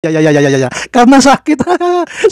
Ya. Karena sakit,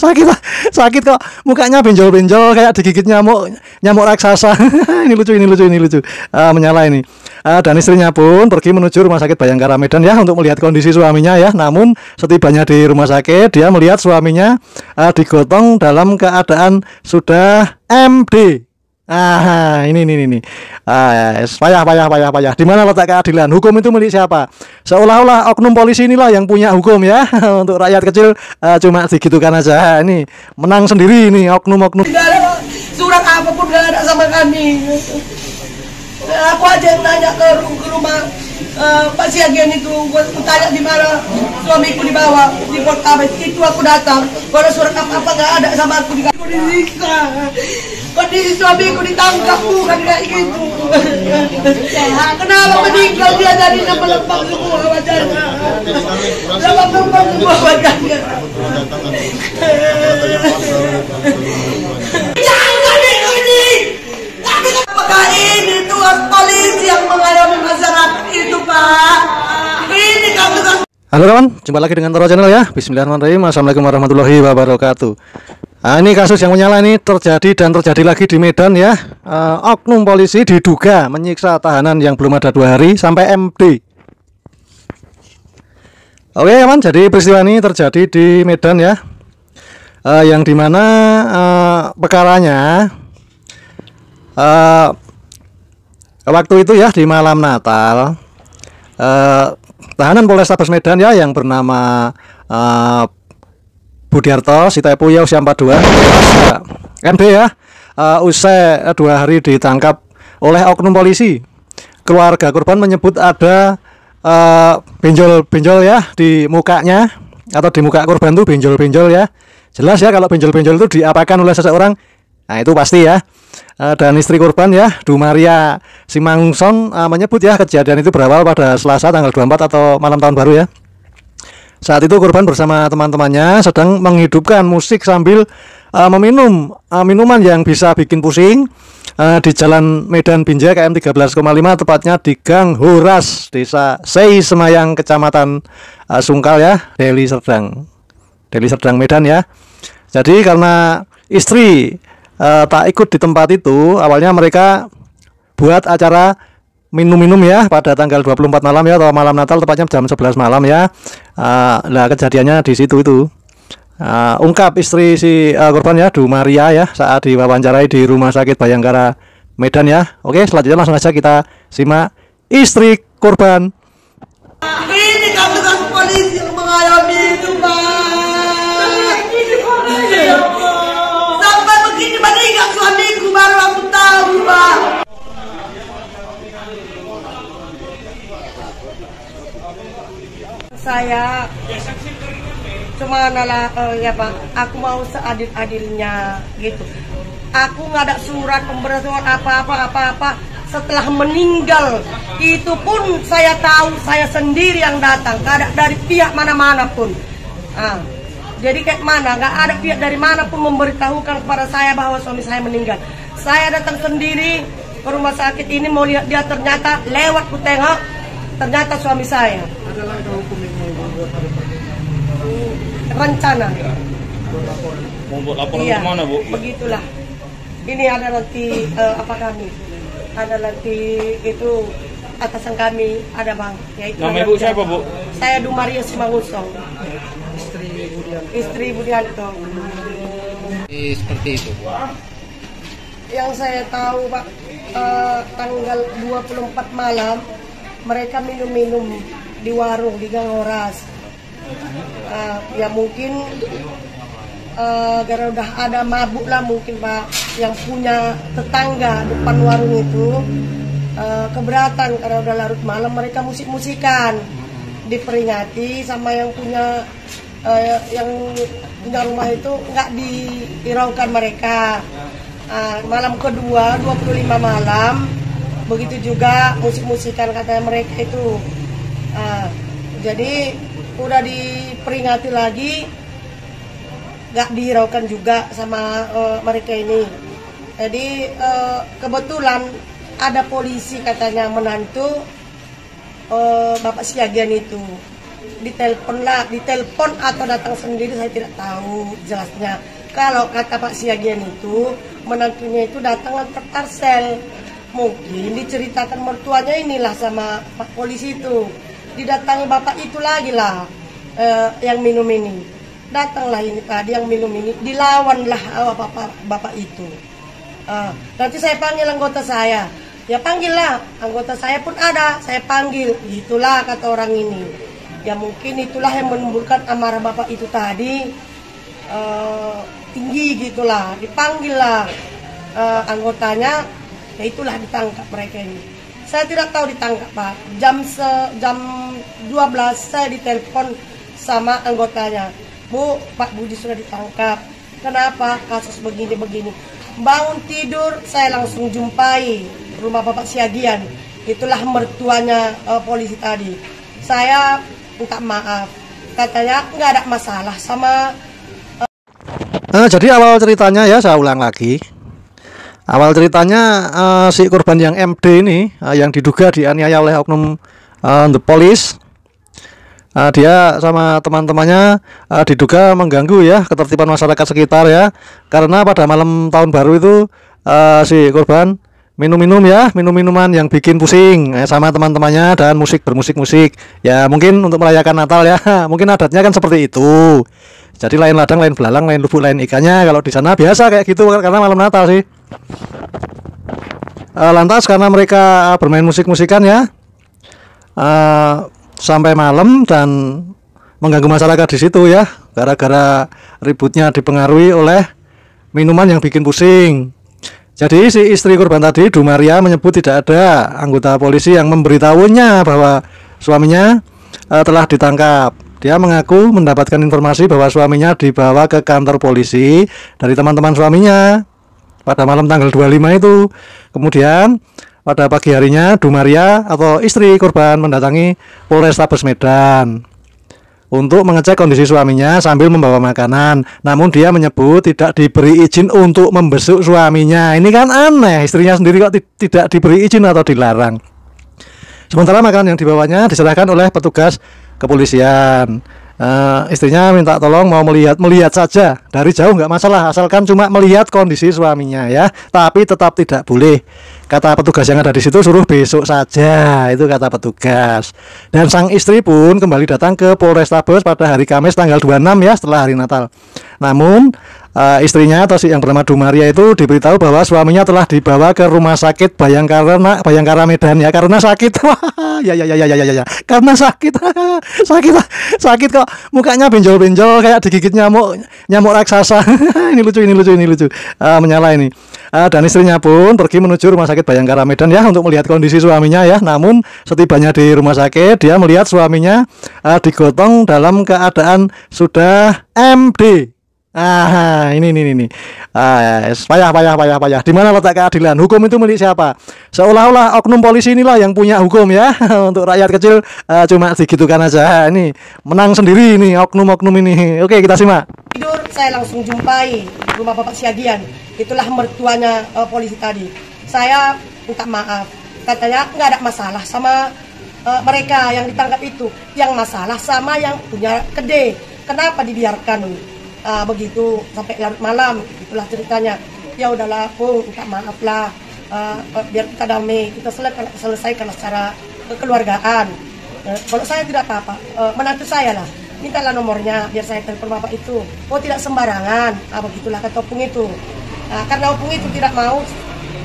sakit, sakit kok. Mukanya benjol-benjol kayak digigit nyamuk raksasa. Ini lucu. Menyala ini. Dan istrinya pun pergi menuju Rumah Sakit Bayangkara Medan ya untuk melihat kondisi suaminya ya. Namun setibanya di rumah sakit dia melihat suaminya digotong dalam keadaan sudah MD. Ini. Payah. Di mana letak keadilan? Hukum itu milik siapa? Seolah-olah oknum polisi inilah yang punya hukum ya. Untuk rakyat kecil cuma digitukan aja. Ini menang sendiri ini oknum-oknum. Tidak ada surat apapun, nggak ada sama kami. Aku aja yang nanya ke rumah Pak Siagian itu, aku tanya di mana suamiku dibawa di Poltabes. Itu aku datang, kalau surat apa nggak ada sama aku. Kondisi suamiku ditangkap bukan kayak gitu. Kenapa meninggal dia dari lempang semua wajahnya, lempang semua wajahnya. Jangan ini. Apakah ini tugas polisi yang mengalami masyarakat itu, Pak? Ini kan tugas. Halo kawan, jumpa lagi dengan Toro Channel ya. Bismillahirrahmanirrahim. Assalamualaikum warahmatullahi wabarakatuh. Ini kasus yang menyala ini terjadi lagi di Medan ya. Oknum polisi diduga menyiksa tahanan yang belum ada 2 hari sampai MD. Oke kawan, jadi peristiwa ini terjadi di Medan ya. Yang dimana perkaranya waktu itu ya di malam Natal, tahanan Polrestabes Medan ya yang bernama Budiarto Sitepu ya, usia 42 MD ya, usai 2 hari ditangkap oleh oknum polisi. Keluarga korban menyebut ada benjol-benjol ya di mukanya, atau di muka korban tuh benjol-benjol ya. Jelas ya kalau benjol-benjol itu diapakan oleh seseorang, nah itu pasti ya. Dan istri korban ya, Du Maria Simangson menyebut ya kejadian itu berawal pada Selasa tanggal 24 atau malam tahun baru ya. Saat itu korban bersama teman-temannya sedang menghidupkan musik sambil meminum minuman yang bisa bikin pusing di Jalan Medan Binjai KM 13,5, tepatnya di Gang Horas, Desa Sei Semayang, Kecamatan Sungkal ya, Deli Serdang Medan ya. Jadi karena istri tak ikut di tempat itu, awalnya mereka buat acara minum-minum ya pada tanggal 24 malam ya, atau malam Natal tepatnya jam 11 malam ya. Nah kejadiannya di situ itu. Ungkap istri si korban ya, Du Maria ya, saat diwawancarai di Rumah Sakit Bayangkara Medan ya. Oke, selanjutnya langsung aja kita simak istri korban. Ini kan tugas polisi yang mengalami itu, Pak. Sampai begini meninggal suamiku baru aku tahu, Pak. Saya cuma ya Pak, aku mau seadil-adilnya gitu. Aku nggak ada surat pemberitahuan apa-apa. Setelah meninggal itu pun saya tahu saya sendiri yang datang, nggak ada dari pihak mana-mana pun. Jadi kayak mana, nggak ada pihak dari mana pun memberitahukan kepada saya bahwa suami saya meninggal. Saya datang sendiri ke rumah sakit ini mau lihat dia, ternyata lewat ku tengok ternyata suami saya. Ada langkah hukum yang mau buat rencana. Mau buat laporan iya, kemana, Bu? Begitulah. Ini ada nanti ada nanti itu atasan kami ada Bang. Yaitu nama Ibu siapa, Bu? Saya Du Maria Simangusong. Istri Budianto. Seperti itu, Bu. Yang saya tahu Pak, tanggal 24 malam mereka minum-minum di warung di Gang Horas. Ya mungkin karena udah ada mabuk lah mungkin Pak, yang punya tetangga depan warung itu keberatan karena udah larut malam mereka musik-musikan. Diperingati sama yang punya rumah itu nggak dihiraukan mereka. Malam kedua 25 malam begitu juga musik-musikan katanya mereka itu. Jadi udah diperingati lagi nggak dihiraukan juga sama mereka ini. Jadi kebetulan ada polisi katanya menantu Bapak Siagian itu. ditelepon atau datang sendiri saya tidak tahu jelasnya. Kalau kata Pak Siagian itu menantunya itu datang antar parcel, mungkin diceritakan mertuanya inilah sama Pak polisi itu, didatangi bapak itu lagi lah yang minum ini, datanglah ini tadi yang minum ini, dilawanlah bapak itu. Nanti saya panggil anggota saya, ya panggillah anggota saya pun ada, saya panggil, itulah kata orang ini. Ya mungkin itulah yang menimbulkan amarah bapak itu tadi tinggi gitulah, dipanggil lah anggotanya, ya itulah ditangkap mereka ini. Saya tidak tahu ditangkap Pak, jam 12 saya ditelepon sama anggotanya, Bu, Pak Budi sudah ditangkap. Kenapa? Kasus begini-begini. Bangun tidur saya langsung jumpai rumah Bapak Siagian, itulah mertuanya polisi tadi. Saya minta maaf, katanya nggak ada masalah sama. Jadi awal ceritanya ya, saya ulang lagi. Awal ceritanya si korban yang MD ini yang diduga dianiaya oleh oknum the police, dia sama teman-temannya diduga mengganggu ya ketertiban masyarakat sekitar ya, karena pada malam tahun baru itu si korban minuman yang bikin pusing sama teman-temannya dan bermusik ya, mungkin untuk merayakan Natal ya. Mungkin adatnya kan seperti itu. Jadi lain ladang, lain belalang, lain lubuk, lain ikannya. Kalau di sana biasa kayak gitu karena malam Natal sih. Lantas karena mereka bermain musik-musikan ya sampai malam dan mengganggu masyarakat di situ ya, gara-gara ributnya dipengaruhi oleh minuman yang bikin pusing. Jadi si istri korban tadi, Dumaria, menyebut tidak ada anggota polisi yang memberitahunya bahwa suaminya telah ditangkap. Dia mengaku mendapatkan informasi bahwa suaminya dibawa ke kantor polisi dari teman-teman suaminya pada malam tanggal 25 itu. Kemudian pada pagi harinya Dumaria atau istri korban mendatangi Polrestabes Medan untuk mengecek kondisi suaminya sambil membawa makanan. Namun dia menyebut tidak diberi izin untuk membesuk suaminya. Ini kan aneh, istrinya sendiri kok tidak diberi izin atau dilarang. Sementara makanan yang dibawanya diserahkan oleh petugas kepolisian. Istrinya minta tolong mau melihat saja dari jauh nggak masalah, asalkan cuma melihat kondisi suaminya ya, tapi tetap tidak boleh. Kata petugas yang ada di situ, suruh besok saja, itu kata petugas. Dan sang istri pun kembali datang ke Polrestabes pada hari Kamis tanggal 26 ya, setelah hari Natal. Namun istrinya atau si yang bernama Dumaria itu diberitahu bahwa suaminya telah dibawa ke rumah sakit Bayangkara Medan ya, karena sakit. ya. Karena sakit. sakit kok, mukanya benjol-benjol kayak digigit nyamuk raksasa. Ini lucu. Menyala ini. Dan istrinya pun pergi menuju rumah sakit Bayangkara Medan ya untuk melihat kondisi suaminya ya. Namun setibanya di rumah sakit, dia melihat suaminya digotong dalam keadaan sudah MD. Ini. Payah. Di mana letak keadilan? Hukum itu milik siapa? Seolah-olah oknum polisi inilah yang punya hukum ya. Untuk rakyat kecil cuma digitukan aja. Ini menang sendiri ini oknum-oknum ini. Oke, kita simak. Tidur saya langsung jumpai rumah Bapak Siagian, itulah mertuanya polisi tadi. Saya minta maaf, katanya nggak ada masalah sama mereka yang ditangkap itu. Yang masalah sama yang punya kedai. Kenapa dibiarkan begitu sampai larut malam? Itulah ceritanya. Ya udahlah, minta maaf lah, biar kita damai, kita selesaikan secara kekeluargaan. Kalau saya tidak apa-apa, menantu saya lah, mintalah nomornya biar saya telepon bapak itu. Oh tidak sembarangan, begitulah kata Opung itu. Karena Opung itu tidak mau,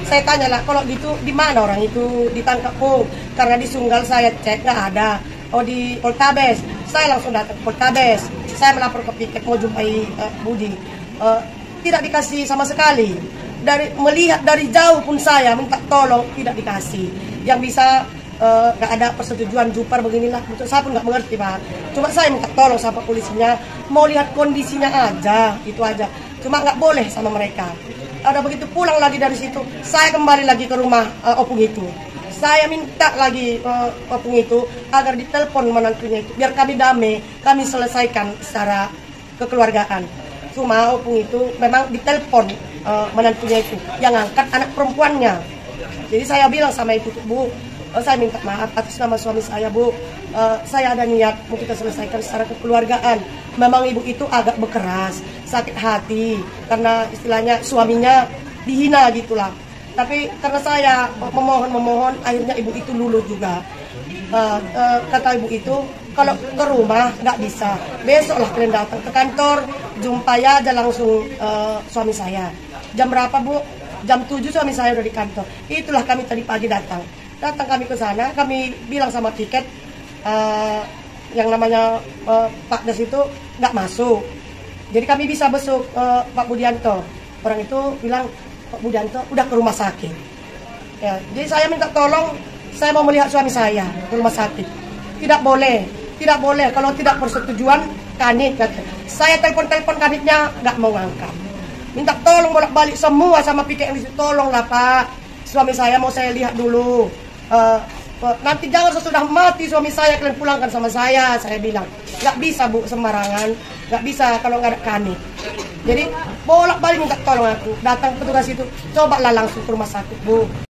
saya tanyalah, kalau gitu di mana orang itu ditangkap? Karena di Sunggal saya cek nggak ada. Oh di Poltabes, saya langsung datang ke Poltabes. Saya melapor ke Piket mau jumpai Budi. Tidak dikasih sama sekali. Melihat dari jauh pun saya minta tolong, tidak dikasih. Yang bisa nggak ada persetujuan jupar beginilah. Untuk saya pun nggak mengerti Pak. Cuma saya minta tolong sama polisinya, mau lihat kondisinya aja, itu aja. Cuma nggak boleh sama mereka. Ada begitu pulang lagi dari situ, saya kembali lagi ke rumah Opung itu. Saya minta lagi Opung itu agar ditelepon menantunya itu, biar kami damai, kami selesaikan secara kekeluargaan. Cuma Opung itu memang ditelepon menantunya itu, yang angkat anak perempuannya. Jadi saya bilang sama itu, Bu, Saya minta maaf atas nama suami saya, Bu. Saya ada niat mau kita selesaikan secara kekeluargaan. Memang ibu itu agak berkeras, sakit hati karena istilahnya suaminya dihina gitulah. Tapi karena saya memohon, akhirnya ibu itu luluh juga. Kata ibu itu, kalau ke rumah nggak bisa, besoklah kalian datang ke kantor, jumpa aja langsung suami saya. Jam berapa, Bu? Jam 7 suami saya udah di kantor. Itulah kami tadi pagi datang kami ke sana, kami bilang sama tiket yang namanya Pak Des itu nggak masuk. Jadi kami bisa besok Pak Budianto. Orang itu bilang, Pak Budianto udah ke rumah sakit. Ya, jadi saya minta tolong, saya mau melihat suami saya ke rumah sakit. Tidak boleh kalau tidak persetujuan Kanit. Saya telepon Kanitnya nggak mau ngangkat. Minta tolong bolak-balik semua sama piket yang di situ, tolonglah Pak. Suami saya mau saya lihat dulu. Nanti jangan sesudah mati suami saya kalian pulangkan sama saya bilang. Nggak bisa, Bu, sembarangan. Nggak bisa kalau nggak ada Kanit. Jadi bolak-balik minta tolong aku. Datang petugas itu, cobalah langsung ke rumah sakit, Bu.